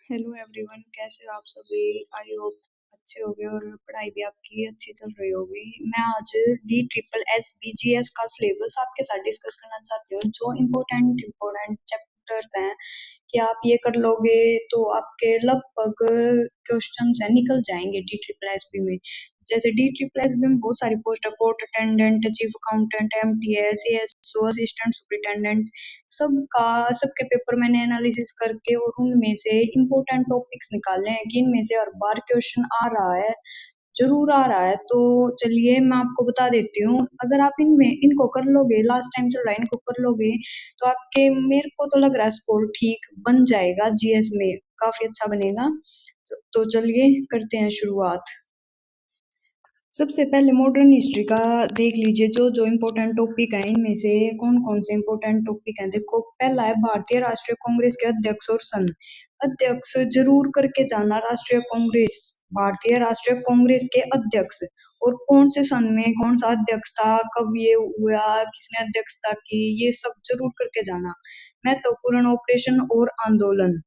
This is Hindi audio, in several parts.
हेलो एवरीवन, कैसे हो आप सभी। आई होप अच्छे होगे और पढ़ाई भी आपकी अच्छी चल रही होगी। मैं आज DSSS का सिलेबस आपके साथ डिस्कस करना चाहती हूँ। जो इम्पोर्टेंट चैप्टर्स हैं कि आप ये कर लोगे तो आपके लगभग क्वेश्चंस हैं निकल जाएंगे DSSS में। जैसे DSSS में बहुत सारी पोस्ट है, court attendant, chief accountant, MTS, ASO, assistant superintendent, सबके पेपर मैंने एनालिसिस करके और उनमें से इम्पोर्टेंट टॉपिक्स निकाले हैं कि इनमें से हर बार क्वेश्चन आ रहा है, जरूर आ रहा है। तो चलिए मैं आपको बता देती हूँ। अगर आप इनमें इनको कर लोगे, लास्ट टाइम चल रहा है, इनको कर लोगे तो आपके, मेरे को तो लग रहा है स्कोर ठीक बन जाएगा, GS में काफी अच्छा बनेगा। तो चलिए करते हैं शुरुआत। सबसे पहले मॉडर्न हिस्ट्री का देख लीजिए, जो जो इम्पोर्टेंट टॉपिक है इनमें से कौन कौन से इम्पोर्टेंट टॉपिक हैं। देखो, पहला है भारतीय राष्ट्रीय कांग्रेस के अध्यक्ष और सन। अध्यक्ष जरूर करके जाना, राष्ट्रीय कांग्रेस, भारतीय राष्ट्रीय कांग्रेस के अध्यक्ष, और कौन से सन में कौन सा अध्यक्ष था, कब ये हुआ, किसने अध्यक्षता की, ये सब जरूर करके जाना। महत्वपूर्ण ऑपरेशन और आंदोलन,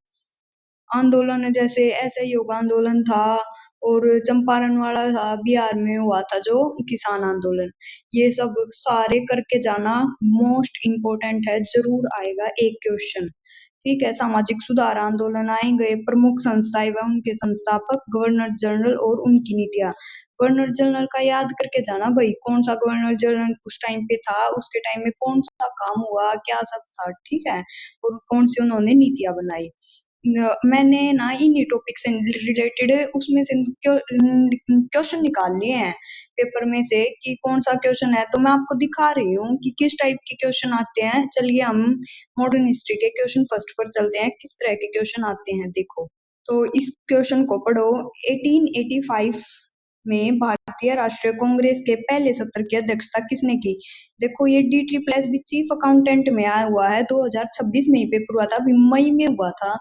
आंदोलन है जैसे असहयोग आंदोलन था, और चंपारण वाला था, बिहार में हुआ था जो किसान आंदोलन। ये सब सारे करके जाना, मोस्ट इम्पोर्टेंट है, जरूर आएगा एक क्वेश्चन। ठीक है। सामाजिक सुधार आंदोलन आएंगे, प्रमुख संस्था एवं उनके संस्थापक, गवर्नर जनरल और उनकी नीतियां। गवर्नर जनरल का याद करके जाना भाई, कौन सा गवर्नर जनरल उस टाइम पे था, उसके टाइम में कौन सा काम हुआ, क्या सब था। ठीक है। और कौन सी उन्होंने नीतियां बनाई। मैंने ना इन्हीं टॉपिक से रिलेटेड उसमें से क्वेश्चन निकाल लिए हैं पेपर में से कि कौन सा क्वेश्चन है। तो मैं आपको दिखा रही हूँ कि किस टाइप के क्वेश्चन आते हैं। चलिए हम मॉडर्न हिस्ट्री के क्वेश्चन फर्स्ट पर चलते हैं, किस तरह के क्वेश्चन आते हैं। देखो, तो इस क्वेश्चन को पढ़ो। 1885 में भारतीय राष्ट्रीय कांग्रेस के पहले सत्र की अध्यक्षता किसने की। देखो, ये DSSS भी चीफ अकाउंटेंट में आया हुआ है, 2026 में ही पेपर हुआ था, अभी मई में हुआ था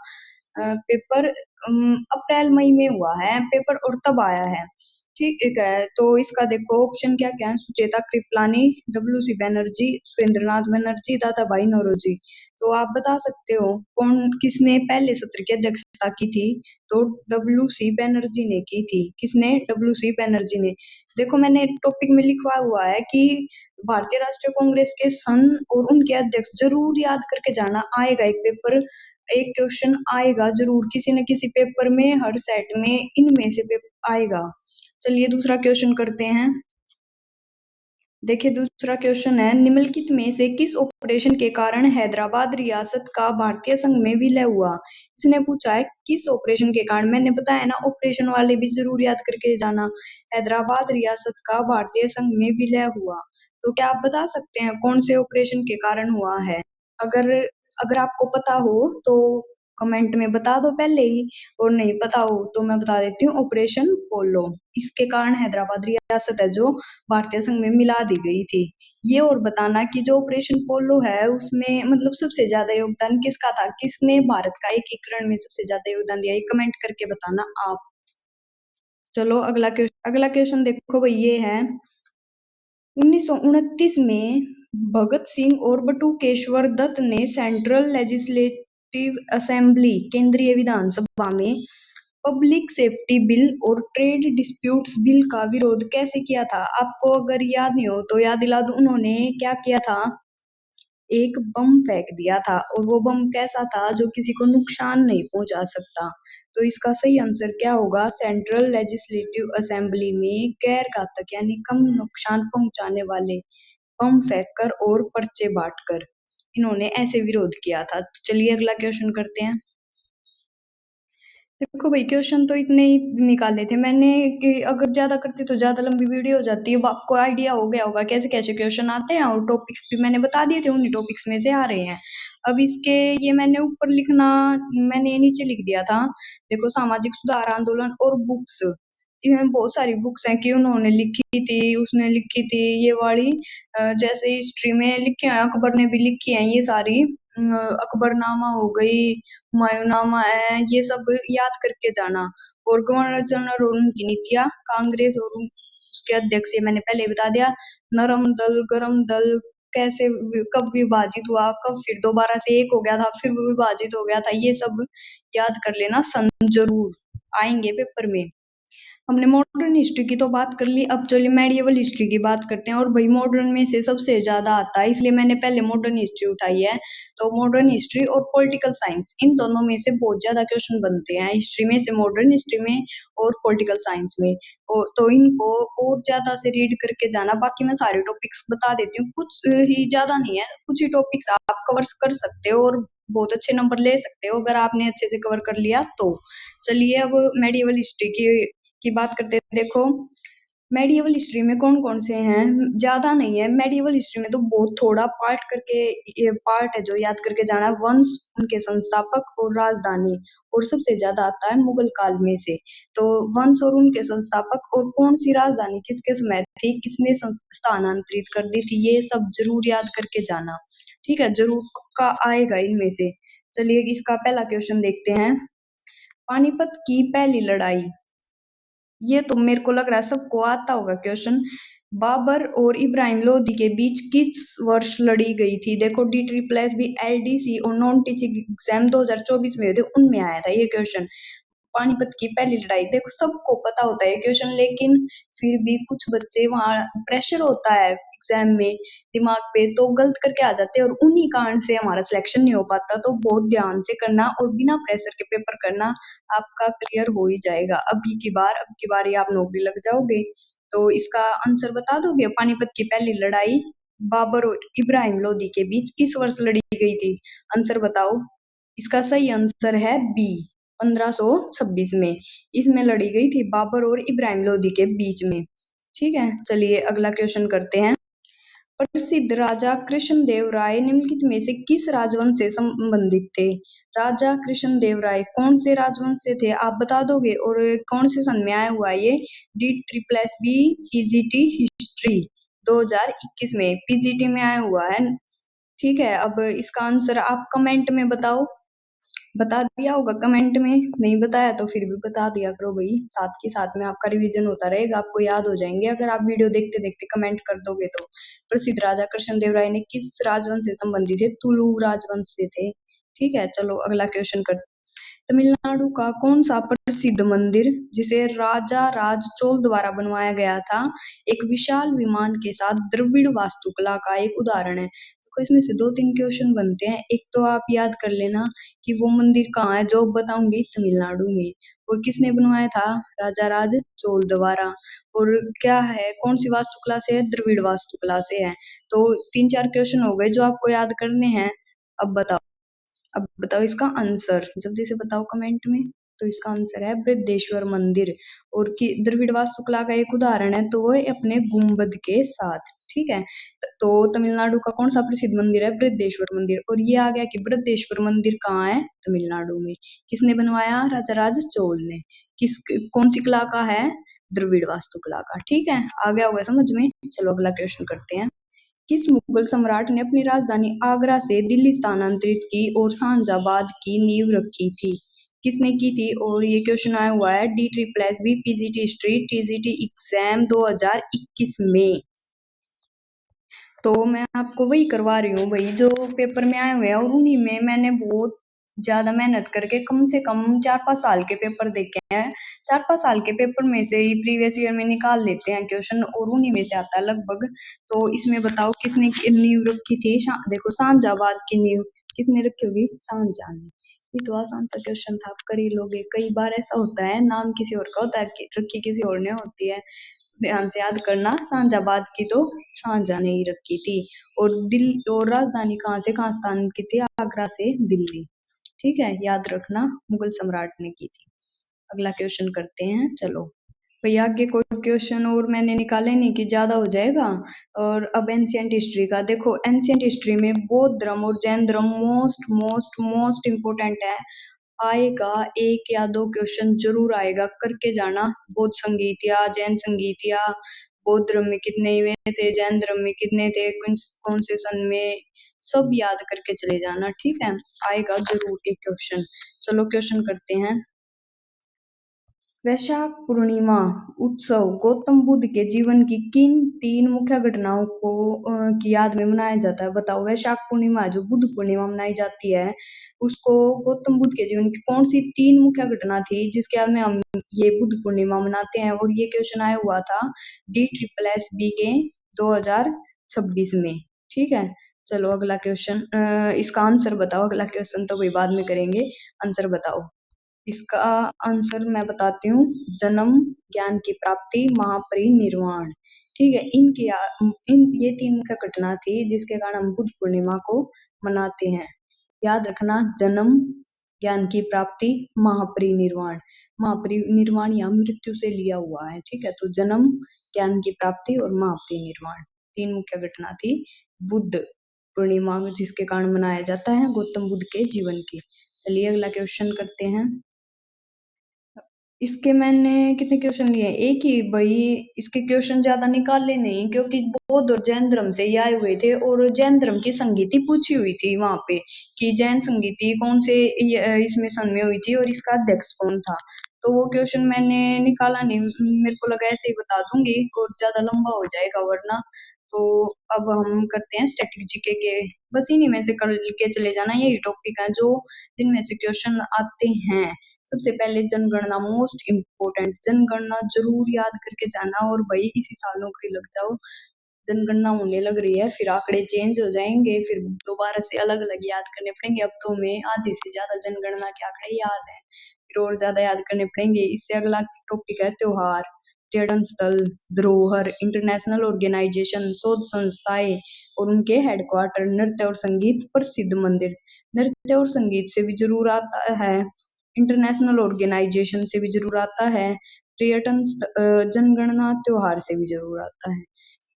पेपर, अप्रैल मई में हुआ है पेपर और तब आया है। ठीक है। तो इसका देखो ऑप्शन क्या क्या है। सुचेता कृपलानी, WC बनर्जी, सुरेंद्रनाथ बनर्जी, दादा भाई नौरोजी। तो आप बता सकते हो कौन, किसने पहले सत्र की अध्यक्षता की थी। तो WC बनर्जी ने की थी। किसने? WC बनर्जी ने। देखो, मैंने टॉपिक में लिखवा हुआ है कि भारतीय राष्ट्रीय कांग्रेस के सन और उनके अध्यक्ष जरूर याद करके जाना, आएगा एक पेपर, एक क्वेश्चन आएगा जरूर किसी न किसी पेपर में, हर सेट में इनमें से पेपर आएगा। चलिए दूसरा क्वेश्चन करते हैं। देखिए, दूसरा क्वेश्चन है, निम्नलिखित में से किस ऑपरेशन के कारण हैदराबाद रियासत का भारतीय संघ में विलय हुआ। इसने पूछा है किस ऑपरेशन के कारण। मैंने बताया ना, ऑपरेशन वाले भी जरूर याद करके जाना। हैदराबाद रियासत का भारतीय संघ में विलय हुआ, तो क्या आप बता सकते हैं कौन से ऑपरेशन के कारण हुआ है। अगर अगर आपको पता हो तो कमेंट में बता दो पहले ही, और नहीं पता हो तो मैं बता देती हूँ, ऑपरेशन पोलो। इसके कारण हैदराबाद रियासत है जो भारतीय संघ में मिला दी गई थी। ये और बताना कि जो ऑपरेशन पोलो है उसमें मतलब सबसे ज्यादा योगदान किसका था, किसने भारत का एकीकरण में सबसे ज्यादा योगदान दिया, ये कमेंट करके बताना आप। चलो अगला क्वेश्चन देखो भाई, ये है 1929 में भगत सिंह और बटुकेश्वर दत्त ने सेंट्रल लेजिस्लेटिव असेंबली, केंद्रीय विधानसभा में पब्लिक सेफ्टी बिल और ट्रेड डिस्प्यूट्स बिल का विरोध कैसे किया था। आपको अगर याद नहीं हो तो याद दिला दूं, उन्होंने क्या किया था, एक बम फेंक दिया था, और वो बम कैसा था, जो किसी को नुकसान नहीं पहुंचा सकता। तो इसका सही आंसर क्या होगा, सेंट्रल लेजिस्लेटिव असेंबली में गैर घातक यानी कम नुकसान पहुंचाने वाले बम फेंककर और पर्चे बांटकर इन्होंने ऐसे विरोध किया था। तो चलिए अगला क्वेश्चन करते हैं। देखो भाई, क्वेश्चन तो इतने ही निकाले थे मैंने कि अगर ज्यादा करती तो ज्यादा लंबी वीडियो हो जाती है। अब आपको आइडिया हो गया होगा कैसे कैसे क्वेश्चन आते हैं, और टॉपिक्स भी मैंने बता दिए थे, उन्हीं टॉपिक्स में से आ रहे हैं। अब इसके, ये मैंने ऊपर लिखना, मैंने नीचे लिख दिया था। देखो, सामाजिक सुधार आंदोलन और बुक्स, इसमें बहुत सारी बुक्स हैं कि उन्होंने लिखी थी, उसने लिखी थी, ये वाली जैसे हिस्ट्री में लिखे हैं, अकबर ने भी लिखी है ये सारी, अकबरनामा हो गई, हुमायूंनामा है, ये सब याद करके जाना। और गवर्नर जनरल और उनकी नीतियां, कांग्रेस और उसके अध्यक्ष, ये मैंने पहले ही बता दिया। नरम दल, गरम दल, कैसे कब विभाजित हुआ, कब फिर दोबारा से एक हो गया था, फिर वो विभाजित हो गया था, ये सब याद कर लेना, सन जरूर आएंगे पेपर में। हमने मॉडर्न हिस्ट्री की तो बात कर ली, अब चलिए मेडिएवल हिस्ट्री की बात करते हैं। और भाई मॉडर्न में से सबसे ज्यादा आता है, इसलिए मैंने पहले मॉडर्न हिस्ट्री उठाई है। तो मॉडर्न हिस्ट्री और पॉलिटिकल साइंस, इन दोनों में से बहुत ज्यादा क्वेश्चन बनते हैं, हिस्ट्री में से, मॉडर्न हिस्ट्री में और पॉलिटिकल साइंस में। तो इनको और ज्यादा से रीड करके जाना। बाकी मैं सारे टॉपिक्स बता देती हूँ, कुछ ही ज्यादा नहीं है, कुछ ही टॉपिक्स आप कवर कर सकते हो और बहुत अच्छे नंबर ले सकते हो अगर आपने अच्छे से कवर कर लिया तो। चलिए अब मेडिएवल हिस्ट्री की बात करते हैं। देखो मेडिएवल हिस्ट्री में कौन कौन से हैं, ज्यादा नहीं है मेडिएवल हिस्ट्री में, तो बहुत थोड़ा पार्ट करके, ये पार्ट है जो याद करके जाना है। वंश, उनके संस्थापक और राजधानी, और सबसे ज्यादा आता है मुगल काल में से। तो वंश और उनके संस्थापक और कौन सी राजधानी किसके समय थी, किसने स्थानांतरित कर दी थी, ये सब जरूर याद करके जाना। ठीक है, जरूर का आएगा इनमें से। चलिए इसका पहला क्वेश्चन देखते हैं। पानीपत की पहली लड़ाई, ये तो मेरे को लग रहा है सबको आता होगा क्वेश्चन। बाबर और इब्राहिम लोदी के बीच किस वर्ष लड़ी गई थी? देखो D triple S B, LDC और नॉन टीचिंग एग्जाम 2024 में हुए थे, उनमें आया था ये क्वेश्चन। पानीपत की पहली लड़ाई, देखो सबको पता होता है क्वेश्चन, लेकिन फिर भी कुछ बच्चे, वहां प्रेशर होता है एग्जाम में दिमाग पे, तो गलत करके आ जाते हैं और उन्हीं कारण से हमारा सिलेक्शन नहीं हो पाता। तो बहुत ध्यान से करना और बिना प्रेशर के पेपर करना, आपका क्लियर हो ही जाएगा। अब की बार ही आप नौकरी लग जाओगे। तो इसका आंसर बता दोगे? पानीपत की पहली लड़ाई बाबर और इब्राहिम लोदी के बीच किस वर्ष लड़ी गई थी? आंसर बताओ। इसका सही आंसर है बी, 1526 में। इसमें लड़ी गई थी बाबर और इब्राहिम लोदी के बीच में। ठीक है, चलिए अगला क्वेश्चन करते हैं। प्रसिद्ध राजा कृष्णदेव राय निम्नलिखित में से किस राजवंश से संबंधित थे? राजा कृष्णदेव राय कौन से राजवंश से थे, आप बता दोगे? और कौन से सन में आया हुआ ये? D triple S B PGT history 2021 में पीजीटी में आया हुआ है। ठीक है, अब इसका आंसर आप कमेंट में बताओ। बता दिया होगा कमेंट में, नहीं बताया तो फिर भी बता दिया करो भाई, साथ के साथ में आपका रिवीजन होता रहेगा, आपको याद हो जाएंगे अगर आप वीडियो देखते देखते कमेंट कर दोगे तो। प्रसिद्ध राजा कृष्णदेव राय ने किस राजवंश से संबंधित थे? तुलु राजवंश से थे। ठीक है, चलो अगला क्वेश्चन कर। तमिलनाडु का कौन सा प्रसिद्ध मंदिर, जिसे राजा राज चोल द्वारा बनवाया गया था, एक विशाल विमान के साथ द्रविड़ वास्तुकला का एक उदाहरण है? देखो इसमें से दो तीन क्वेश्चन बनते हैं। एक तो आप याद कर लेना कि वो मंदिर कहाँ है, जो बताऊंगी तमिलनाडु में, और किसने बनवाया था? राजा राज चोल द्वारा। और क्या है, कौन सी वास्तुकला से है? द्रविड़ वास्तुकला से है। तो तीन चार क्वेश्चन हो गए जो आपको याद करने हैं। अब बताओ, अब बताओ इसका आंसर, जल्दी से बताओ कमेंट में। तो इसका आंसर है बृहदेश्वर मंदिर। और कि द्रविड़ वास्तुकला का एक उदाहरण है तो वो है अपने गुंबद के साथ। ठीक है, तो तमिलनाडु का कौन सा प्रसिद्ध मंदिर है? बृहदेश्वर मंदिर। और ये आ गया कि बृहदेश्वर मंदिर कहाँ है? तमिलनाडु में। किसने बनवाया? राजा राज चोल ने। किस, कौन सी कला का है? द्रविड़ वास्तुकला का। ठीक है, आ गया होगा समझ में। चलो अगला क्वेश्चन करते हैं। किस मुगल सम्राट ने अपनी राजधानी आगरा से दिल्ली स्थानांतरित की और शाहजहाबाद की नींव रखी थी? किसने की थी? और ये क्वेश्चन आया हुआ है D triple S B PGT history TGT exam 2021 में। तो मैं आपको वही करवा रही हूँ भाई जो पेपर में आए हुए हैं, और उन्हीं में मैंने बहुत ज्यादा मेहनत करके कम से कम 4-5 साल के पेपर देखे हैं। 4-5 साल के पेपर में से ही प्रीवियस ईयर में निकाल लेते हैं क्वेश्चन, और उन्हीं में से आता है लगभग। तो इसमें बताओ किसने नींव रखी थी? देखो शाहजहाबाद की नींव किसने रखी होगी? शाहजहां ने। ये तो आसान सा क्वेश्चन था, आप कर ही लोगे। कई बार ऐसा होता है नाम किसी और का होता है, रखी किसी और ने होती है। ध्यान से याद करना, शाहजहाबाद की तो शाहजहां ने ही रखी थी। और दिल्ली, और राजधानी कहाँ से कहाँ स्थान की थी? आगरा से दिल्ली। ठीक है, याद रखना मुगल सम्राट ने की थी। अगला क्वेश्चन करते हैं, चलो भैया आगे कोई क्वेश्चन और मैंने निकाले नहीं कि ज्यादा हो जाएगा। और अब एंशियंट हिस्ट्री का देखो, एंशियंट हिस्ट्री में बौद्ध धर्म और जैन धर्म मोस्ट मोस्ट मोस्ट इम्पोर्टेंट है। आएगा, एक या दो क्वेश्चन जरूर आएगा, करके जाना। बौद्ध संगीत या जैन संगीत या बौद्ध धर्म में कितने हुए थे, जैन धर्म में कितने थे, कौन से सन में, सब याद करके चले जाना। ठीक है, आएगा जरूर एक क्वेश्चन। चलो क्वेश्चन करते हैं। वैशाख पूर्णिमा उत्सव गौतम बुद्ध के जीवन की किन तीन मुख्य घटनाओं को की याद में मनाया जाता है? बताओ। वैशाख पूर्णिमा जो बुद्ध पूर्णिमा मनाई जाती है, उसको गौतम बुद्ध के जीवन की कौन सी तीन मुख्य घटना थी जिसके याद में हम ये बुद्ध पूर्णिमा मनाते हैं? और ये क्वेश्चन आया हुआ था DSSB के 2026 में। ठीक है, चलो अगला क्वेश्चन। इसका आंसर बताओ। अगला क्वेश्चन तो भाई बाद में करेंगे, आंसर बताओ। इसका आंसर मैं बताती हूँ। जन्म, ज्ञान की प्राप्ति, महापरिनिर्वाण। ठीक है, इन ये तीन मुख्य घटना थी जिसके कारण हम बुद्ध पूर्णिमा को मनाते हैं। याद रखना, जन्म, ज्ञान की प्राप्ति, महापरिनिर्वाण। महापरिनिर्वाण या मृत्यु से लिया हुआ है। ठीक है, तो जन्म, ज्ञान की प्राप्ति और महापरिनिर्वाण तीन मुख्य घटना थी बुद्ध पूर्णिमा जिसके कारण मनाया जाता है गौतम बुद्ध के जीवन की। चलिए अगला क्वेश्चन करते हैं। इसके मैंने कितने क्वेश्चन लिए हैं? एक ही भाई। इसके क्वेश्चन ज्यादा निकाले नहीं क्योंकि बौद्ध और जैन धर्म से ही आए हुए थे और जैन धर्म की संगीति पूछी हुई थी वहां पे कि जैन संगीति कौन से इसमें सन में हुई थी और इसका अध्यक्ष कौन था। तो वो क्वेश्चन मैंने निकाला नहीं, मेरे को लगा ऐसे ही बता दूंगी और ज्यादा लंबा हो जाएगा वरना। तो अब हम करते हैं स्टैटिक जीके के। बस इन्हीं में से कर के चले जाना, यही टॉपिक है जो जिनमें से क्वेश्चन आते हैं। सबसे पहले जनगणना मोस्ट इम्पोर्टेंट, जनगणना जरूर याद करके जाना और भाई इसी साल नौकरी लग जाओ। जनगणना होने लग रही है, फिर आंकड़े चेंज हो जाएंगे, फिर दोबारा से अलग अलग याद करने पड़ेंगे। अब तो हमें आधे से ज्यादा जनगणना के आंकड़े याद है, फिर और ज्यादा याद करने पड़ेंगे। इससे अगला टॉपिक है त्योहार, पर्यटन स्थल, धरोहर, इंटरनेशनल ऑर्गेनाइजेशन, शोध संस्थाएं और उनके हेडक्वार्टर, नृत्य और संगीत, प्रसिद्ध मंदिर। नृत्य और संगीत से भी जरूर आता है, इंटरनेशनल ऑर्गेनाइजेशन से भी जरूर आता है, जनगणना त्योहार से भी जरूर आता है।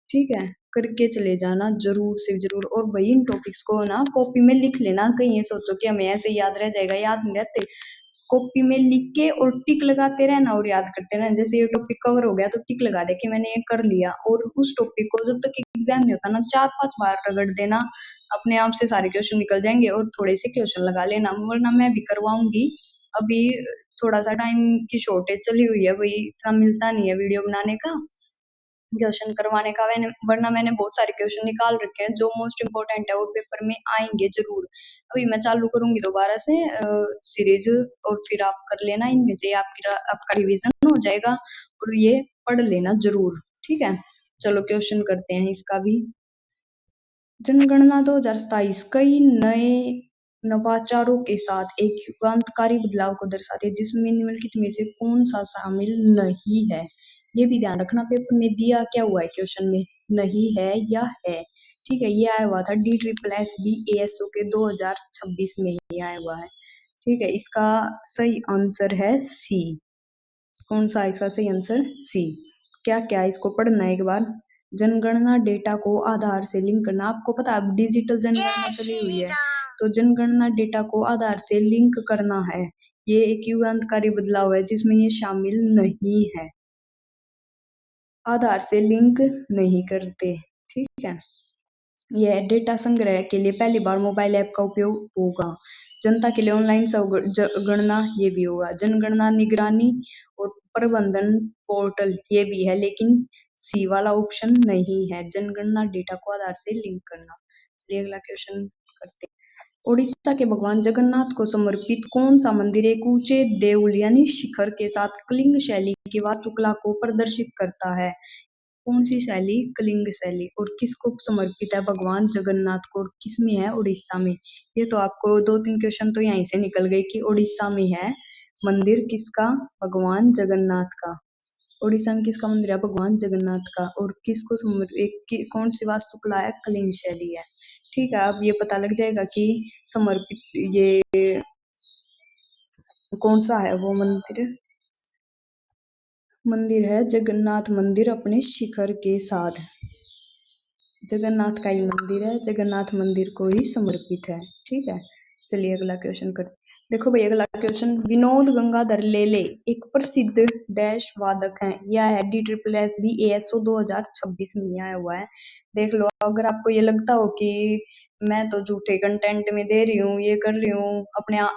ठीक है, करके चले जाना जरूर से जरूर। और भाई इन टॉपिक्स को ना कॉपी में लिख लेना, कहीं ये सोचो कि हमें ऐसे याद रह जाएगा, याद नहीं रहते। कॉपी में लिख के और टिक लगाते रहना और याद करते रहना। जैसे ये टॉपिक कवर हो गया तो टिक लगा दे कि मैंने ये कर लिया, और उस टॉपिक को जब तक एग्जाम नहीं होता ना 4-5 बार रगड़ देना, अपने आप से सारे क्वेश्चन निकल जाएंगे। और थोड़े से क्वेश्चन लगा लेना, वरना मैं भी करवाऊंगी। अभी थोड़ा सा टाइम की शॉर्टेज चली हुई है भाई, इतना मिलता नहीं है वीडियो बनाने का, क्वेश्चन करवाने का। वरना मैंने बहुत सारे क्वेश्चन निकाल रखे हैं जो मोस्ट इम्पोर्टेंट है और पेपर में आएंगे जरूर। अभी मैं चालू करूंगी दोबारा से सीरीज, और फिर आप कर लेना, इनमें से आपका रिवीजन हो जाएगा और ये पढ़ लेना जरूर। ठीक है, चलो क्वेश्चन करते हैं इसका भी। जनगणना 2027 कई नए नवाचारों के साथ एक युगांतकारी बदलाव को दर्शाती है जिसमें निम्नलिखित में से कौन सा शामिल नहीं है? ये भी ध्यान रखना, पेपर में दिया क्या हुआ है क्वेश्चन में, नहीं है या है। ठीक है, ये आया हुआ था DSSB ASO के 2026 में ही आया हुआ है। ठीक है, इसका सही आंसर है सी। कौन सा इसका सही आंसर? सी। क्या क्या इसको पढ़ना है एक बार। जनगणना डेटा को आधार से लिंक करना, आपको पता है अब डिजिटल जनगणना चली हुई है, तो जनगणना डेटा को आधार से लिंक करना है। ये एक युगांतकारी बदलाव है जिसमें ये शामिल नहीं है, आधार से लिंक नहीं करते। ठीक है, यह डेटा संग्रह के लिए पहली बार मोबाइल ऐप का उपयोग होगा। जनता के लिए ऑनलाइन गणना ये भी होगा। जनगणना निगरानी और प्रबंधन पोर्टल ये भी है, लेकिन सी वाला ऑप्शन नहीं है, जनगणना डेटा को आधार से लिंक करना। चलिए अगला क्वेश्चन करते हैं। उड़ीसा के भगवान जगन्नाथ को समर्पित कौन सा मंदिर एक ऊंचे देउल यानी शिखर के साथ कलिंग शैली की वास्तुकला को प्रदर्शित करता है? कौन सी शैली? कलिंग शैली। और किसको समर्पित है भगवान जगन्नाथ को, और किस में है? उड़ीसा में। ये तो आपको 2-3 क्वेश्चन तो यहीं से निकल गए कि उड़ीसा में है मंदिर किसका? भगवान जगन्नाथ का। उड़ीसा में किसका मंदिर है? भगवान जगन्नाथ का। और किसको समर्पित, कौन सी वास्तुकला है? कलिंग शैली है। ठीक है, अब ये पता लग जाएगा कि समर्पित ये कौन सा है वो मंदिर। मंदिर है जगन्नाथ मंदिर अपने शिखर के साथ, जगन्नाथ का ही मंदिर है, जगन्नाथ मंदिर को ही समर्पित है। ठीक है, चलिए अगला क्वेश्चन करते। देखो भाई अगला क्वेश्चन, विनोद गंगाधर लेले एक प्रसिद्ध डैश वादक हैं। यह है D triple S B ASO 2026 में आया हुआ है। देख लो, अगर आपको ये लगता हो कि मैं तो झूठे कंटेंट में दे रही हूँ, ये कर रही हूँ,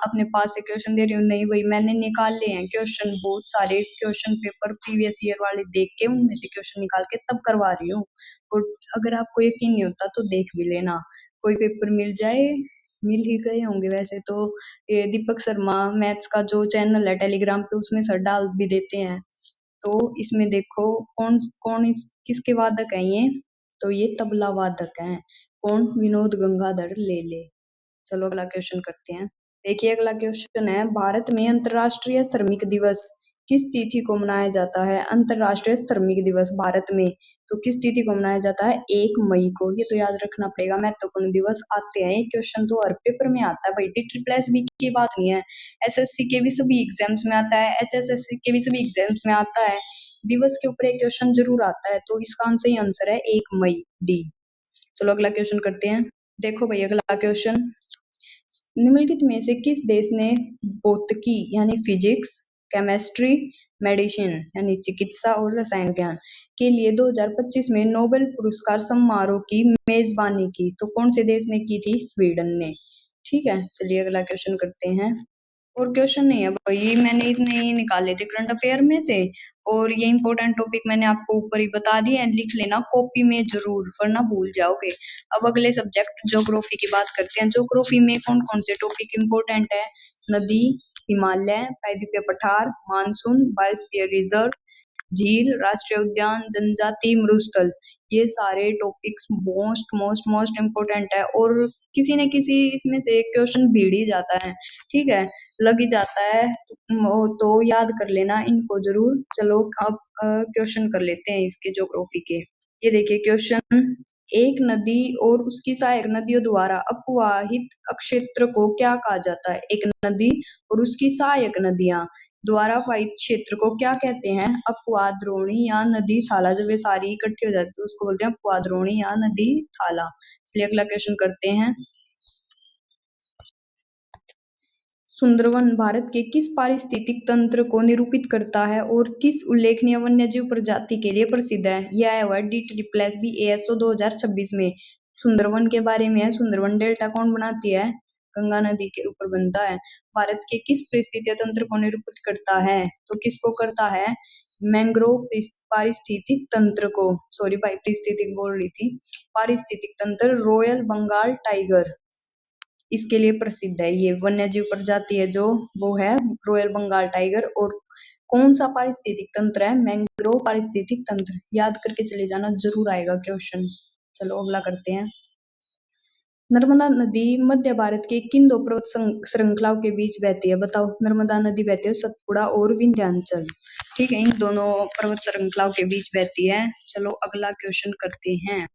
अपने पास से क्वेश्चन दे रही हूँ, नहीं भाई मैंने निकाल लिए हैं क्वेश्चन, बहुत सारे क्वेश्चन पेपर प्रीवियस ईयर वाले देख के उनमें से क्वेश्चन निकाल के तब करवा रही हूँ। और अगर आपको यकीन नहीं होता तो देख भी लेना, कोई पेपर मिल जाए, मिल ही गए होंगे वैसे तो। ये दीपक शर्मा मैथ्स का जो चैनल है टेलीग्राम पे, उसमें सर डाल भी देते हैं। तो इसमें देखो कौन कौन किसके वादक हैं ये, तो ये तबला वादक हैं। कौन? विनोद गंगाधर लेले। चलो अगला क्वेश्चन करते हैं। देखिए अगला क्वेश्चन है, भारत में अंतरराष्ट्रीय श्रमिक दिवस किस तिथि को मनाया जाता है? अंतरराष्ट्रीय श्रमिक दिवस भारत में तो किस तिथि को मनाया जाता है? 1 मई को। ये तो याद रखना पड़ेगा, महत्वपूर्ण दिवस आते हैं, ये क्वेश्चन तो हर पेपर में आता है भाई। डी ट्रिपल एस बी की बात नहीं है, SSC के भी सभी एग्जाम्स में आता है, HSSC के भी सभी एग्जाम्स में आता है। दिवस के ऊपर एक क्वेश्चन जरूर आता है, तो इसका सही आंसर है 1 मई, डी। चलो अगला क्वेश्चन करते हैं। देखो भाई अगला क्वेश्चन, निम्नलिखित में से किस देश ने भौतिकी यानी फिजिक्स, केमिस्ट्री, मेडिसिन यानी चिकित्सा और रसायन विज्ञान के लिए 2025 में नोबेल पुरस्कार समारोह की मेजबानी की? तो कौन से देश ने की थी? स्वीडन ने। ठीक है, चलिए अगला क्वेश्चन करते हैं। और क्वेश्चन नहीं है भाई, मैंने इतने ही निकाले थे करंट अफेयर में से, और ये इंपॉर्टेंट टॉपिक मैंने आपको ऊपर ही बता दिए हैं, लिख लेना कॉपी में जरूर, वरना भूल जाओगे। अब अगले सब्जेक्ट ज्योग्राफी की बात करते हैं। ज्योग्राफी में कौन कौन से टॉपिक इंपॉर्टेंट है? नदी, हिमालय, प्रायद्वीपीय पठार, मानसून, बायोस्फीयर रिजर्व, झील, राष्ट्रीय उद्यान, जनजाति, मरुस्थल, ये सारे topics most most most important है, और किसी न किसी इसमें से एक क्वेश्चन भीड़ ही जाता है। ठीक है, लग ही जाता है, तो याद कर लेना इनको जरूर। चलो अब क्वेश्चन कर लेते हैं इसके ज्योग्राफी के। ये देखिए क्वेश्चन, एक नदी और उसकी सहायक नदियों द्वारा अपवाहित क्षेत्र को क्या कहा जाता है? एक नदी और उसकी सहायक नदियां द्वारा अपवाहित क्षेत्र को क्या कहते हैं? अपवाद्रोणी या नदी थाला। जब ये सारी इकट्ठी हो जाती है उसको बोलते हैं अपवाद्रोणी या नदी थाला। चलिए अगला क्वेश्चन करते हैं। सुंदरवन भारत के किस पारिस्थितिक तंत्र को निरूपित करता है और किस उल्लेखनीय वन्यजीव प्रजाति के लिए प्रसिद्ध है? यह आया हुआ D triple S B ASO 2026 में। सुंदरवन के बारे में है। सुंदरवन डेल्टा कौन बनाती है? गंगा नदी के ऊपर बनता है। भारत के किस परिस्थितिक तंत्र को निरूपित करता है? तो किसको करता है? मैंग्रोव पारिस्थितिक तंत्र को, सॉरी भाई पारिस्थितिक बोल रही थी, पारिस्थितिक तंत्र रॉयल बंगाल टाइगर इसके लिए प्रसिद्ध है। ये वन्यजीव प्रजाति है जो, वो है रॉयल बंगाल टाइगर। और कौन सा पारिस्थितिक तंत्र है? मैंग्रोव पारिस्थितिक तंत्र। याद करके चले जाना, जरूर आएगा क्वेश्चन। चलो अगला करते हैं। नर्मदा नदी मध्य भारत के किन दो पर्वत श्रृंखलाओं के बीच बहती है? बताओ। नर्मदा नदी बहती है सतपुड़ा और विंध्याचल। ठीक है, इन दोनों पर्वत श्रृंखलाओं के बीच बहती है। चलो अगला क्वेश्चन करते हैं।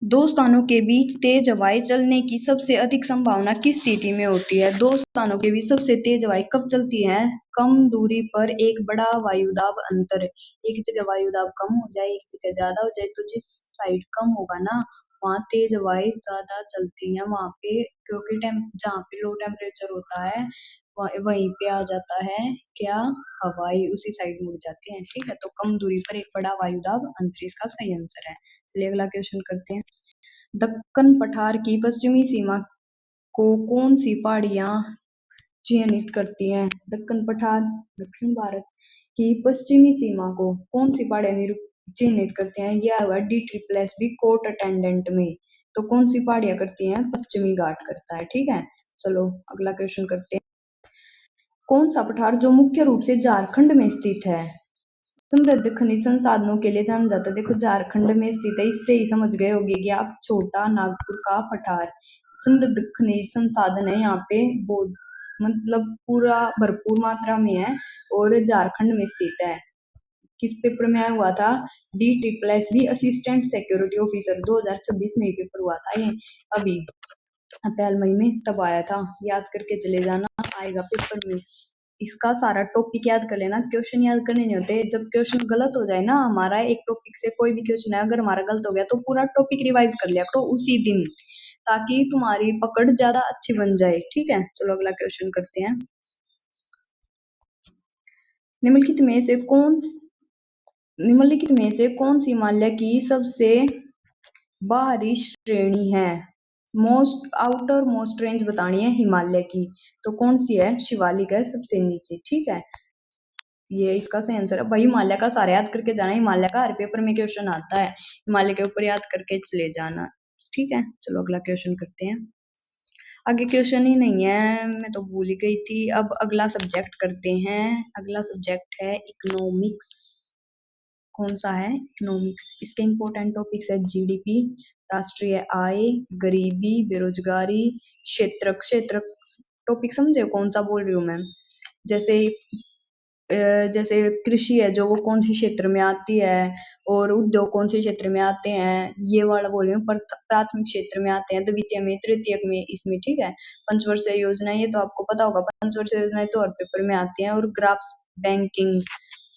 दो स्थानों के बीच तेज हवाएं चलने की सबसे अधिक संभावना किस स्थिति में होती है? दो स्थानों के बीच सबसे तेज हवाएं कब चलती हैं? कम दूरी पर एक बड़ा वायुदाब अंतर, एक जगह वायुदाब कम हो जाए, एक जगह ज्यादा हो जाए, तो जिस साइड कम होगा ना वहां तेज हवाएं ज्यादा चलती हैं वहां पे, क्योंकि जहाँ पे लो टेम्परेचर होता है वहीं पे आ जाता है क्या? हवाई उसी साइड मुड़ जाती है। ठीक है, तो कम दूरी पर एक बड़ा वायुदाब अंतर इसका सही आंसर है। चलिए अगला क्वेश्चन करते हैं। दक्कन पठार की पश्चिमी सीमा को कौन सी पहाड़ियां चिन्हित करती हैं? दक्कन पठार दक्षिण भारत की पश्चिमी सीमा को कौन सी पहाड़ियां चिन्हित करते हैं? यह हुआ D triple S B court attendant में। तो कौन सी पहाड़ियां करती हैं? पश्चिमी घाट करता है। ठीक है, चलो अगला क्वेश्चन करते हैं। कौन सा पठार जो मुख्य रूप से झारखंड में स्थित है समृद्ध खनिज संसाधनों के लिए जाना जाता है? देखो झारखंड में स्थित है, इससे ही समझ गए होगे कि आप छोटा नागपुर का पठार समृद्ध खनिज संसाधन है यहाँ पे, बहुत मतलब पूरा भरपूर मात्रा में है और झारखंड में स्थित है। किस पेपर में आया हुआ था? D triple S B assistant security officer 2026 में ही पेपर हुआ था ये, अभी अप्रैल मई में तब आया था। याद करके चले जाना, आएगा पेपर में। इसका सारा टॉपिक याद कर लेना, क्वेश्चन याद करने नहीं होते। जब क्वेश्चन गलत हो जाए ना हमारा, एक टॉपिक से कोई भी क्वेश्चन है अगर हमारा गलत हो गया तो पूरा टॉपिक रिवाइज कर लिया करो उसी दिन, ताकि तुम्हारी पकड़ ज्यादा अच्छी बन जाए। ठीक है, चलो अगला क्वेश्चन करते हैं। निम्नलिखित में से कौन निम्नलिखित में से कौन सी हिमालय की सबसे बाहरी श्रेणी है? मोस्ट आउटर मोस्ट रेंज बतानी है हिमालय की, तो कौन सी है? शिवालिक है सबसे नीचे। ठीक है, ये इसका सही आंसर है भाई। हिमालय का सारा याद करके जाना, हिमालय का हर पेपर में क्वेश्चन आता है, हिमालय के ऊपर याद करके चले जाना। ठीक है, चलो अगला क्वेश्चन करते हैं। आगे क्वेश्चन ही नहीं है, मैं तो भूल ही गई थी। अब अगला सब्जेक्ट करते हैं। अगला सब्जेक्ट है इकोनॉमिक्स। कौन सा है? इकोनॉमिक्स। इसके इंपॉर्टेंट टॉपिक्स है जीडीपी, राष्ट्रीय आय, गरीबी, बेरोजगारी, क्षेत्र। क्षेत्र टॉपिक समझे कौन सा बोल रही हूँ मैं? जैसे जैसे कृषि है जो वो कौन से क्षेत्र में आती है, और उद्योग कौन से क्षेत्र में आते हैं, ये वाला बोल रही हूँ। पर प्राथमिक क्षेत्र में आते हैं, द्वितीय में, तृतीयक में, इसमें। ठीक है, पंचवर्षीय योजना ये तो आपको पता होगा, पंचवर्षीय योजनाएं तो हर पेपर में आती हैं। और ग्राफ्स बैंकिंग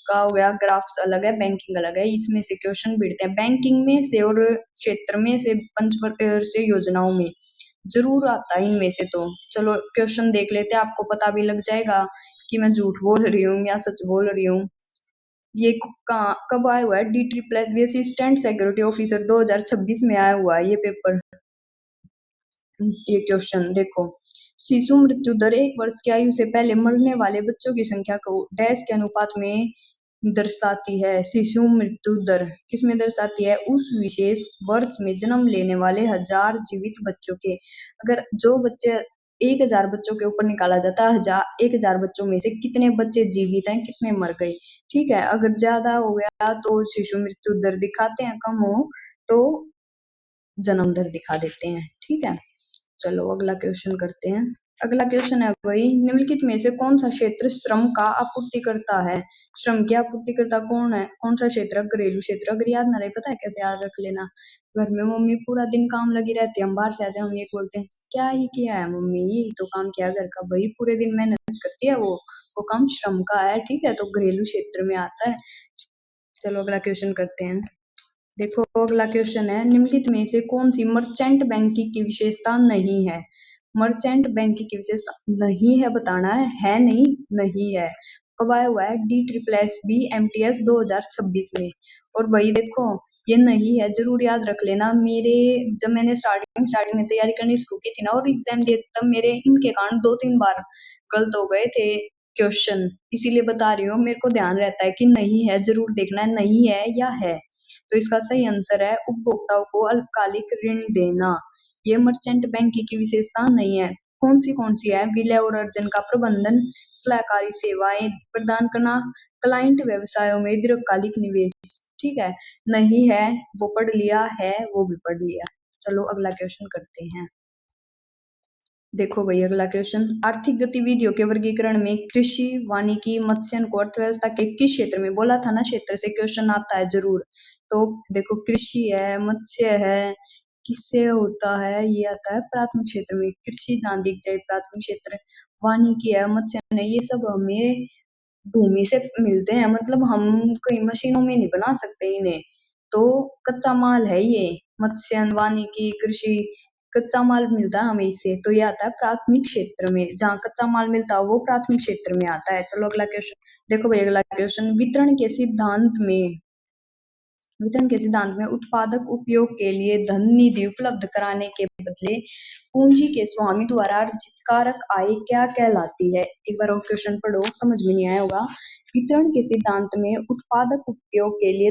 का हो गया, ग्राफ्स अलग है, बैंकिंग अलग है, इसमें से क्वेश्चन भिड़ते हैं। बैंकिंग में से और क्षेत्र में से, पंचवर्षीय योजनाओं में जरूर आता है इनमें से। तो चलो क्वेश्चन देख लेते हैं, आपको पता भी लग जाएगा कि मैं झूठ बोल रही हूँ या सच बोल रही हूँ। ये कब आया हुआ है? D triple S B assistant security officer 2026 में आया हुआ है ये पेपर। ये क्वेश्चन देखो। शिशु मृत्यु दर 1 वर्ष की आयु से पहले मरने वाले बच्चों की संख्या को डैश के अनुपात में दर्शाती है? शिशु मृत्यु दर किसमें दर्शाती है? उस विशेष वर्ष में जन्म लेने वाले 1000 जीवित बच्चों के। अगर जो बच्चे 1000 बच्चों के ऊपर निकाला जाता है, 1000 बच्चों में से कितने बच्चे जीवित हैं, कितने मर गए। ठीक है, अगर ज्यादा हो गया तो शिशु मृत्यु दर दिखाते हैं, कम हो तो जन्म दर दिखा देते हैं। ठीक है, चलो अगला क्वेश्चन करते हैं। अगला क्वेश्चन है वही, निम्नलिखित में से कौन सा क्षेत्र श्रम का आपूर्ति करता है? श्रम की आपूर्ति करता कौन है? कौन सा क्षेत्र? घरेलू क्षेत्र। अगर याद ना रहे, पता है कैसे याद रख लेना। घर में मम्मी पूरा दिन काम लगी रहती है, हम बाहर से आते हैं, हम ये बोलते हैं क्या ही किया है मम्मी, यही तो काम किया घर का। भाई पूरे दिन मेहनत करती है वो काम श्रम का है। ठीक है, तो घरेलू क्षेत्र में आता है। चलो अगला क्वेश्चन करते हैं। देखो अगला क्वेश्चन है, निम्नलिखित में से कौन सी मर्चेंट बैंकिंग की विशेषता नहीं है? मर्चेंट बैंकिंग की विशेषता नहीं है बताना है नहीं, नहीं है। कब आया हुआ है? D triple S B M T S 2026 में। और भाई देखो, ये नहीं है जरूर याद रख लेना। मेरे जब मैंने स्टार्टिंग में तैयारी करनी शुरू की थी ना, और एग्जाम दिए थे, तब मेरे इनके कारण 2-3 बार गलत हो गए थे क्वेश्चन। इसीलिए बता रही हूँ, मेरे को ध्यान रहता है कि नहीं है जरूर देखना है, नहीं है या है। तो इसका सही आंसर है उपभोक्ताओं को अल्पकालिक ऋण देना। ये मर्चेंट बैंकिंग की विशेषता नहीं है। कौन सी है? विलय और अर्जन का प्रबंधन, सलाहकारी सेवाएं प्रदान करना, क्लाइंट व्यवसायों में दीर्घकालिक निवेश। ठीक है, नहीं है वो पढ़ लिया, है वो भी पढ़ लिया। चलो अगला क्वेश्चन करते हैं। देखो भाई अगला क्वेश्चन, आर्थिक गतिविधियों के वर्गीकरण में कृषि, वानिकी, मत्स्य को अर्थव्यवस्था के किस क्षेत्र में? बोला था ना, क्षेत्र से क्वेश्चन आता है जरूर। तो देखो कृषि है, मत्स्य है, किससे होता है? ये आता है प्राथमिक क्षेत्र में। कृषि जहाँ दिख जाए प्राथमिक क्षेत्र। वानिकी है, मत्स्य है, ये सब हमें भूमि से मिलते हैं, मतलब हम कई मशीनों में नहीं बना सकते इन्हें। तो कच्चा माल है ये। मत्स्य, वानिकी, कृषि, कच्चा माल मिलता है हमें इससे। तो ये आता है प्राथमिक क्षेत्र में, जहाँ कच्चा माल मिलता है वो प्राथमिक क्षेत्र में आता है। चलो अगला क्वेश्चन देखो भाई। अगला क्वेश्चन, वितरण के सिद्धांत में उत्पादक उपयोग के लिए धन निधि उपलब्ध कराने के बदले पूंजी के स्वामी द्वारा अर्जित कारक आय क्या कहलाती है? एक बार और क्वेश्चन पढ़ो, समझ में नहीं आया होगा। वितरण के सिद्धांत में उत्पादक उपयोग के लिए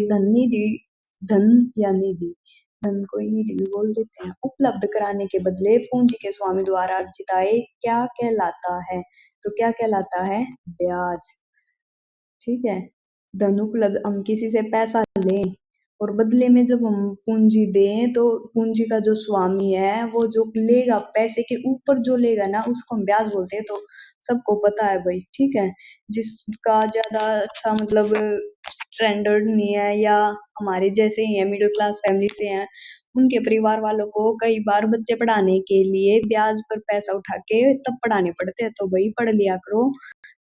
धन या निधि, धन को ही निधि भी बोल देते हैं, उपलब्ध कराने के बदले पूंजी के स्वामी द्वारा अर्जित आय क्या कहलाता है? तो क्या कहलाता है? ब्याज। ठीक है, धन उपलब्ध, हम किसी से पैसा लें और बदले में जब हम पूंजी दें, तो पूंजी का जो स्वामी है वो जो लेगा, पैसे के ऊपर जो लेगा ना, उसको हम ब्याज बोलते हैं। तो सबको पता है भाई। ठीक है, जिसका ज्यादा अच्छा मतलब स्टैंडर्ड नहीं है, या हमारे जैसे ही है, मिडिल क्लास फैमिली से हैं, उनके परिवार वालों को कई बार बच्चे पढ़ाने के लिए ब्याज पर पैसा उठा के तब पढ़ाने पड़ते हैं। तो भाई पढ़ लिया करो,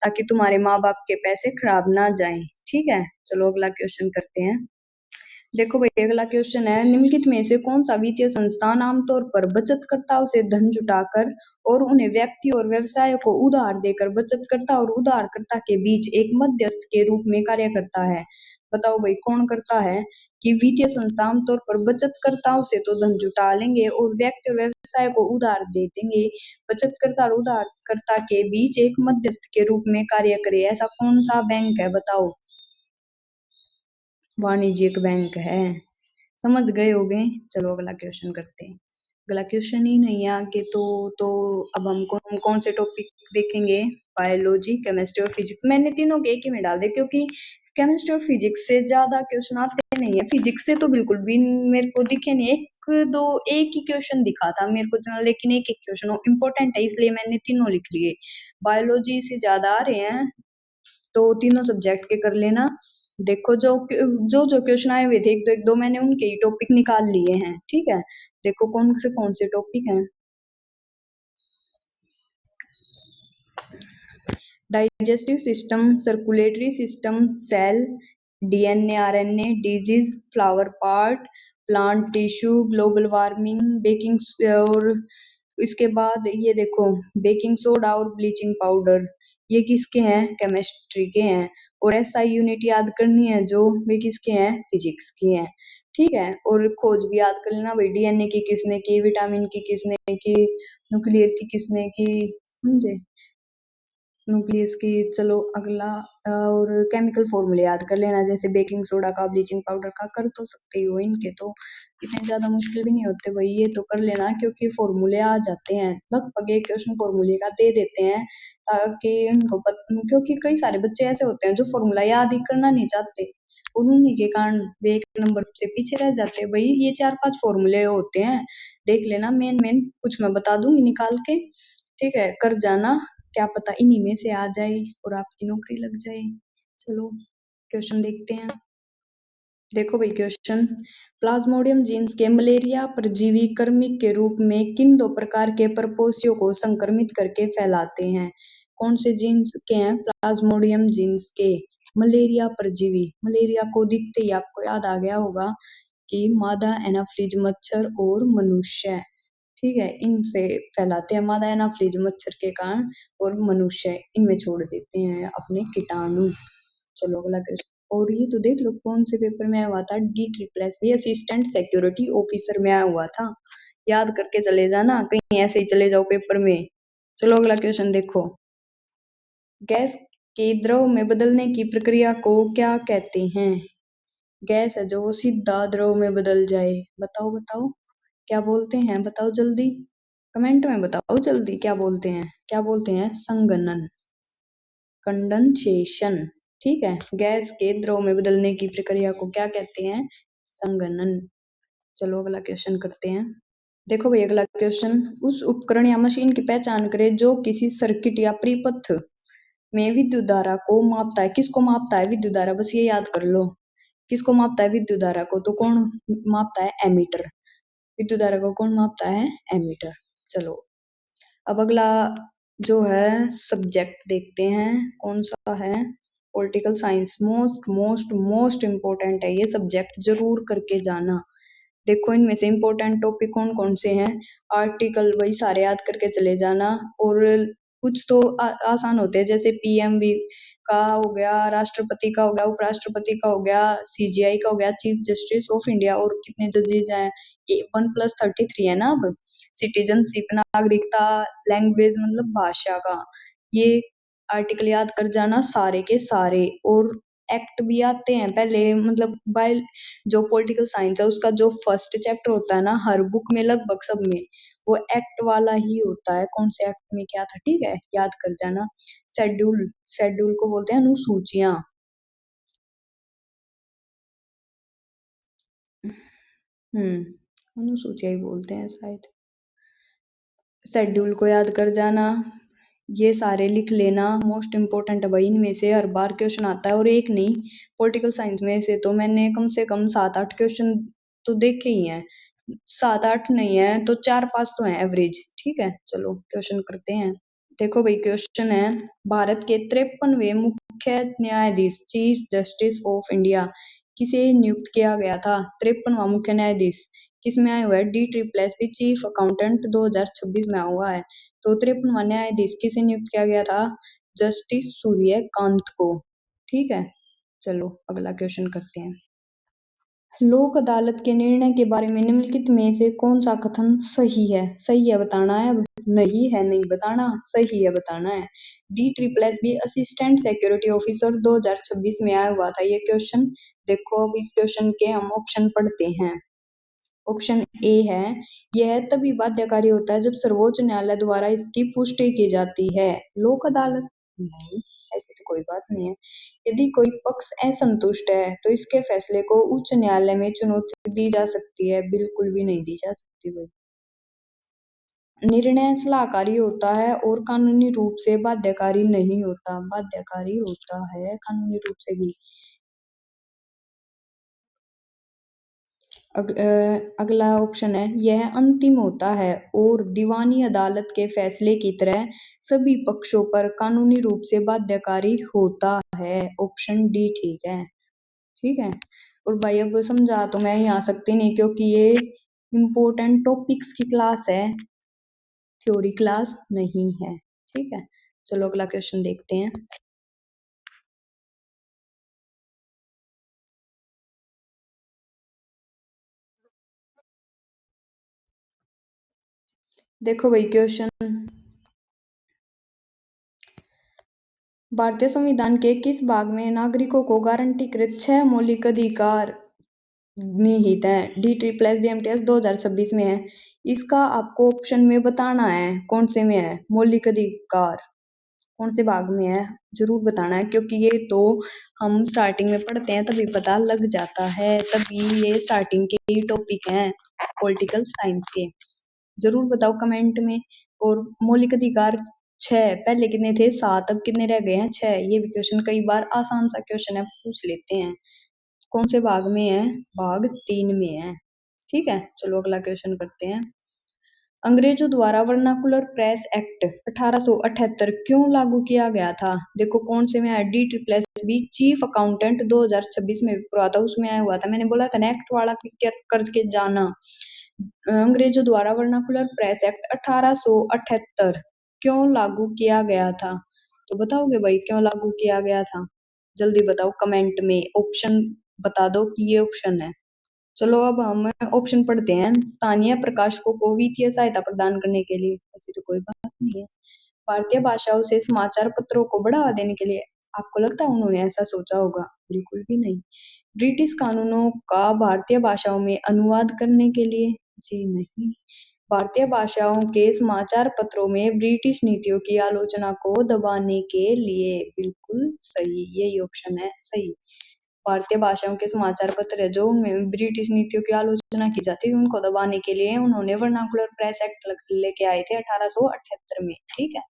ताकि तुम्हारे माँ बाप के पैसे खराब ना जाएं। ठीक है, चलो अगला क्वेश्चन करते हैं। देखो भाई अगला क्वेश्चन है, निम्नलिखित में से कौन सा वित्तीय संस्थान आमतौर पर बचतकर्ताओं से धन जुटाकर और उन्हें व्यक्ति और व्यवसाय को उधार देकर बचतकर्ता और उधारकर्ता के बीच एक मध्यस्थ के रूप में कार्य करता है? बताओ भाई कौन करता है? कि वित्तीय संस्था आमतौर पर बचतकर्ताओं से तो धन जुटा लेंगे और व्यक्ति और व्यवसाय को उधार दे देंगे, बचतकर्ता और उधारकर्ता के बीच एक मध्यस्थ के रूप में कार्य करे, ऐसा कौन सा बैंक है बताओ? वाणिज्यिक बैंक है। समझ गए होगे। चलो अगला क्वेश्चन करते हैं। अगला क्वेश्चन ही नहीं है आगे तो अब हम कौन से टॉपिक देखेंगे? बायोलॉजी, केमिस्ट्री और फिजिक्स। मैंने तीनों के एक ही में डाल दिया क्योंकि केमिस्ट्री और फिजिक्स से ज्यादा क्वेश्चन आते नहीं है। फिजिक्स से तो बिल्कुल भी मेरे को दिखे नहीं, एक ही क्वेश्चन दिखा था मेरे को, लेकिन एक एक क्वेश्चन इंपॉर्टेंट है इसलिए मैंने तीनों लिख लिए। बायोलॉजी से ज्यादा आ रहे हैं तो तीनों सब्जेक्ट के कर लेना। देखो जो जो जो क्वेश्चन आए हुए थे एक दो मैंने उनके ही टॉपिक निकाल लिए हैं, ठीक है। देखो कौन से टॉपिक हैं। Digestive system, circulatory system, cell, DNA RNA, disease, flower part, plant tissue, global warming, baking और इसके बाद ये देखो बेकिंग सोडा और ब्लीचिंग पाउडर, ये किसके हैं? केमिस्ट्री के हैं। और एसआई यूनिट याद करनी है जो, वे किसके हैं? फिजिक्स की हैं, ठीक है। और खोज भी याद कर लेना भाई, डीएनए की किसने की, विटामिन की किसने की, न्यूक्लियर की किसने की, समझे? न्यूक्लियस की। चलो अगला और केमिकल फॉर्मूले याद कर लेना, जैसे बेकिंग सोडा का, ब्लीचिंग पाउडर का, कर तो सकते हो इनके तो इतने ज्यादा मुश्किल भी नहीं होते भाई, ये तो कर लेना क्योंकि फॉर्मूले आ जाते हैं, लगभग एक क्वेश्चन फॉर्मूले का दे देते हैं ताकि उनको क्योंकि कई सारे बच्चे ऐसे होते हैं जो फॉर्मूला याद ही करना नहीं चाहते और उन्हीं के कारण वे एक नंबर से पीछे रह जाते हैं। भाई ये चार पांच फॉर्मूले होते हैं, देख लेना, मेन मेन कुछ मैं बता दूंगी निकाल के, ठीक है, कर जाना, क्या पता इन्हीं में से आ जाए और आपकी नौकरी लग जाए। चलो क्वेश्चन देखते हैं। देखो भाई क्वेश्चन, प्लाज्मोडियम जीन्स के मलेरिया परजीवी कर्मिक के रूप में किन दो प्रकार के परपोषियों को संक्रमित करके फैलाते हैं? कौन से जीन्स के हैं? प्लाज्मोडियम जीन्स के मलेरिया परजीवी। मलेरिया को दिखते ही आपको याद आ गया होगा कि मादा एनाफ्लीज मच्छर और मनुष्य, ठीक है, इनसे फैलाते हैं, मादा एनाफ्लीज मच्छर के कारण और मनुष्य इनमें छोड़ देते हैं अपने कीटाणु। चलो अगला क्वेश्चन, और ये तो देख लो कौन से पेपर में आया हुआ था, डी ट्रिपल एस भी, असिस्टेंट सिक्योरिटी ऑफिसर में आया हुआ था, याद करके चले जाना, कहीं ऐसे ही चले जाओ पेपर में। चलो अगला क्वेश्चन देखो, गैस के द्रव में बदलने की प्रक्रिया को क्या कहते हैं? गैस है जो वो सीधा द्रव में बदल जाए, बताओ बताओ क्या बोलते हैं, बताओ जल्दी, कमेंट में बताओ जल्दी क्या बोलते हैं, क्या बोलते हैं? संघनन, कंडेंसेशन, ठीक है। गैस के द्रव में बदलने की प्रक्रिया को क्या कहते हैं? संघनन। चलो अगला क्वेश्चन करते हैं। देखो भाई अगला क्वेश्चन, उस उपकरण या मशीन की पहचान करें जो किसी सर्किट या परिपथ में विद्युत धारा को मापता है। किसको मापता है? विद्युत धारा, बस ये याद कर लो, किसको मापता है विद्युत धारा को? तो कौन मापता है? एमीटर। विद्युत धारा को कौन मापता है? एमीटर। चलो अब अगला जो है सब्जेक्ट देखते हैं, कौन सा है? Political science. Most most most important है ये सब्जेक्ट, जरूर करके जाना। देखो इनमें से इंपॉर्टेंट टॉपिक कौन कौन से हैं, आर्टिकल वही सारे याद करके चले जाना, और कुछ तो आसान होते हैं, जैसे पीएमवी का हो गया, राष्ट्रपति का हो गया, उपराष्ट्रपति का हो गया, सीजीआई का हो गया, चीफ जस्टिस ऑफ इंडिया, और कितने जजेस हैं, ये 1+33 है ना अब। सिटीजनशिप, नागरिकता, लैंग्वेज मतलब भाषा का, ये आर्टिकल याद कर जाना सारे के सारे। और एक्ट भी आते हैं पहले, मतलब बाय जो पॉलिटिकल साइंस है उसका जो फर्स्ट चैप्टर होता है ना हर बुक में लगभग सब में, वो एक्ट वाला ही होता है, कौन से एक्ट में क्या था, ठीक है, याद कर जाना। शेड्यूल, शेड्यूल को बोलते हैं अनुसूचियां। अनुसूचियां ही बोलते हैं शायद। शेड्यूल को याद कर जाना, ये सारे लिख लेना, मोस्ट इंपोर्टेंट है भाई, इनमें से हर बार क्वेश्चन आता है, और एक नहीं, पॉलिटिकल साइंस में से तो मैंने कम से कम 7-8 क्वेश्चन तो देखे ही हैं, 7-8 नहीं है तो 4-5 तो है एवरेज, ठीक है। चलो क्वेश्चन करते हैं। देखो भाई क्वेश्चन है, भारत के 53वें मुख्य न्यायाधीश, चीफ जस्टिस ऑफ इंडिया किसे नियुक्त किया गया था? 53वां मुख्य न्यायाधीश किसमें आया हुआ है? D triple S P chief accountant 2026 में आया हुआ है। तो 53वां न्यायाधीश किसे नियुक्त किया गया था? जस्टिस सूर्यकांत को। ठीक है, चलो अगला क्वेश्चन करते हैं। लोक अदालत के निर्णय के बारे में निम्नलिखित में से कौन सा कथन सही है? सही है बताना है, अब नहीं है नहीं बताना, सही है बताना है। D triple S B assistant security officer 2026 में आया हुआ था ये क्वेश्चन। देखो अब इस क्वेश्चन के हम ऑप्शन पढ़ते हैं। ऑप्शन ए है, यह तभी बाध्यकारी होता है जब सर्वोच्च न्यायालय द्वारा इसकी पुष्टि की जाती है। लोक अदालत नहीं, ऐसी तो कोई बात नहीं है। यदि कोई पक्ष असंतुष्ट है तो इसके फैसले को उच्च न्यायालय में चुनौती दी जा सकती है। बिल्कुल भी नहीं दी जा सकती भाई। निर्णय सलाहकारी होता है और कानूनी रूप से बाध्यकारी नहीं होता। बाध्यकारी होता है कानूनी रूप से भी। अगला ऑप्शन है, यह अंतिम होता है और दीवानी अदालत के फैसले की तरह सभी पक्षों पर कानूनी रूप से बाध्यकारी होता है। ऑप्शन डी ठीक है। ठीक है, और भाई अब समझा तो मैं यहाँ सकती नहीं क्योंकि ये इम्पोर्टेंट टॉपिक्स की क्लास है, थ्योरी क्लास नहीं है। ठीक है, चलो अगला क्वेश्चन देखते हैं। देखो भाई क्वेश्चन, भारतीय संविधान के किस भाग में नागरिकों को गारंटीकृत 6 मौलिक अधिकार निहित है? D triple S B M T S 2026 में है। इसका आपको ऑप्शन में बताना है कौन से में है मौलिक अधिकार, कौन से भाग में है जरूर बताना है, क्योंकि ये तो हम स्टार्टिंग में पढ़ते हैं तभी पता लग जाता है, तभी ये स्टार्टिंग के ही टॉपिक हैं पॉलिटिकल साइंस के। जरूर बताओ कमेंट में। और मौलिक अधिकार 6, पहले कितने थे? 7, अब कितने रह गए हैं? 6। ये भी क्वेश्चन कई बार आसान सा क्वेश्चन है, पूछ लेते हैं। कौन से भाग में है? भाग 3 में है। ठीक है, चलो अगला क्वेश्चन करते हैं। अंग्रेजों द्वारा वर्नाकुलर प्रेस एक्ट 1878 क्यों लागू किया गया था? देखो कौन से में है? D triple S B chief accountant 2026 में हुआ था, उसमें आया हुआ था। मैंने बोला था ना एक्ट वाला क्लिक करके जाना। अंग्रेजों द्वारा वर्नाकुलर प्रेस एक्ट 1878 क्यों लागू किया गया था? तो बताओगे भाई क्यों लागू किया गया था? जल्दी बताओ कमेंट में, ऑप्शन बता दो कि ये ऑप्शन है। चलो अब हम ऑप्शन पढ़ते हैं। स्थानीय प्रकाशकों को वित्तीय सहायता प्रदान करने के लिए, ऐसी तो कोई बात नहीं है। भारतीय भाषाओं से समाचार पत्रों को बढ़ावा देने के लिए, आपको लगता है उन्होंने ऐसा सोचा होगा? बिल्कुल भी नहीं। ब्रिटिश कानूनों का भारतीय भाषाओं में अनुवाद करने के लिए, जी नहीं। भारतीय भाषाओं के समाचार पत्रों में ब्रिटिश नीतियों की आलोचना को दबाने के लिए, बिल्कुल सही, यही ऑप्शन है सही। भारतीय भाषाओं के समाचार पत्र है जो उनमें ब्रिटिश नीतियों की आलोचना की जाती है, उनको दबाने के लिए उन्होंने वर्नाकुलर प्रेस एक्ट लेके आए थे 1878 में। ठीक है,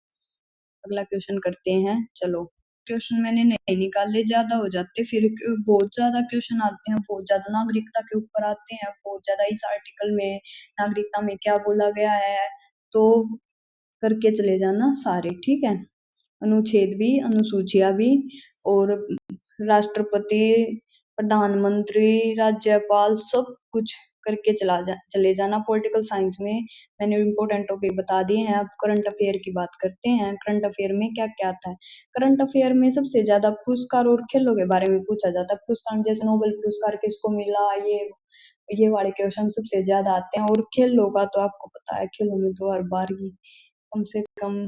अगला क्वेश्चन करते हैं। चलो क्वेश्चन मैंने नहीं निकाले, ज्यादा हो जाते फिर, बहुत ज्यादा क्वेश्चन आते हैं, बहुत ज्यादा नागरिकता के ऊपर आते हैं, बहुत ज्यादा इस आर्टिकल में नागरिकता में क्या बोला गया है, तो करके चले जाना सारे। ठीक है, अनुच्छेद भी, अनुसूचियां भी, और राष्ट्रपति, प्रधानमंत्री, राज्यपाल, सब कुछ करके चले जाना पॉलिटिकल साइंस में। मैंने इम्पोर्टेंट टॉपिक बता दिए हैं। अब करंट अफेयर की बात करते हैं। करंट अफेयर में क्या क्या आता है? करंट अफेयर में सबसे ज्यादा पुरस्कार और खेलों के बारे में पूछा जाता है। पुरस्कार जैसे नोबेल पुरस्कार किसको मिला, ये वाले क्वेश्चन सबसे ज्यादा आते हैं। और खेलों का तो आपको पता है, खेलों में तो हर बार ही कम से कम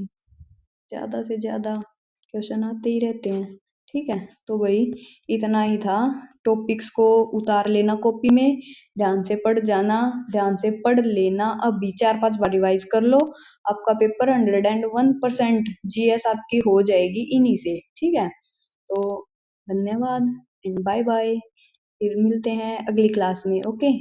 ज्यादा से ज्यादा क्वेश्चन आते ही रहते हैं। ठीक है, तो भाई इतना ही था। टॉपिक्स को उतार लेना कॉपी में, ध्यान से पढ़ जाना, ध्यान से पढ़ लेना। अभी 4-5 बार रिवाइज कर लो, आपका पेपर 101% जीएस आपकी हो जाएगी इन्हीं से। ठीक है, तो धन्यवाद एंड बाय बाय, फिर मिलते हैं अगली क्लास में। ओके।